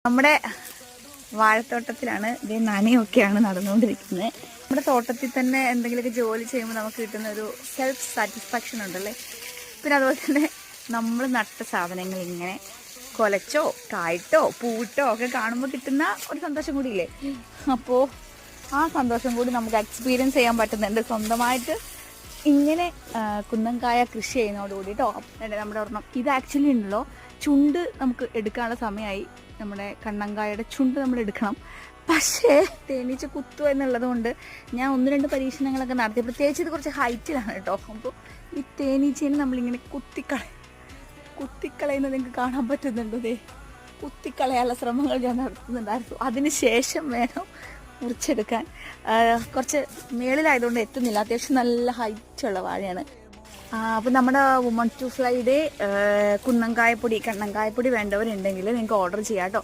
നമ്മുടെ വാഴത്തോട്ടത്തിലാണ് ഇത് നനയൊക്കെയാണ് നടന്നുകൊണ്ടിരിക്കുന്നത്. നമ്മുടെ തോട്ടത്തിൽ തന്നെ എന്തെങ്കിലുമൊക്കെ ജോലി ചെയ്യുമ്പോൾ നമുക്ക് കിട്ടുന്ന ഒരു സെൽഫ് സാറ്റിസ്ഫാക്ഷൻ ഉണ്ടല്ലേ. പിന്നെ അതുപോലെ തന്നെ നമ്മൾ നട്ട സാധനങ്ങൾ ഇങ്ങനെ കൊലച്ചോ കായിട്ടോ പൂവിട്ടോ ഒക്കെ കാണുമ്പോൾ കിട്ടുന്ന ഒരു സന്തോഷം കൂടിയില്ലേ. അപ്പോൾ ആ സന്തോഷം കൂടി നമുക്ക് എക്സ്പീരിയൻസ് ചെയ്യാൻ പറ്റുന്നുണ്ട് സ്വന്തമായിട്ട് ഇങ്ങനെ കുന്നംകായ കൃഷി ചെയ്യുന്നതോടുകൂടി കേട്ടോ. നമ്മുടെ ഒരെണ്ണം ഇത് ആക്ച്വലി ഉണ്ടല്ലോ, ചുണ്ട് നമുക്ക് എടുക്കാനുള്ള സമയമായി. നമ്മുടെ കണ്ണങ്കായയുടെ ചുണ്ട് നമ്മൾ എടുക്കണം. പക്ഷേ തേനീച്ച കുത്തുക എന്നുള്ളത് കൊണ്ട് ഞാൻ 1-2 പരീക്ഷണങ്ങളൊക്കെ നടത്തി. പ്രത്യേകിച്ച് ഇത് കുറച്ച് ഹൈറ്റിലാണ് കേട്ടോ. അപ്പോൾ ഈ തേനീച്ചേനെ നമ്മളിങ്ങനെ കുത്തിക്കളയുന്നത് നിങ്ങൾക്ക് കാണാൻ പറ്റുന്നുണ്ടോ? കുത്തിക്കളയാനുള്ള ശ്രമങ്ങൾ ഞാൻ നടത്തുന്നുണ്ടായിരുന്നു. അതിന് ശേഷം വേണം മുറിച്ചെടുക്കാൻ. കുറച്ച് മേളിലായതുകൊണ്ട് എത്തുന്നില്ല. അത്യാവശ്യം നല്ല ഹൈറ്റുള്ള വാഴയാണ്. അപ്പോൾ നമ്മുടെ വുമൺ ടു ഫ്ലൈയുടെ കുന്നങ്കായപ്പൊടി കണ്ണങ്കായപ്പൊടി വേണ്ടവരുണ്ടെങ്കിൽ നിങ്ങൾക്ക് ഓർഡർ ചെയ്യാം കേട്ടോ.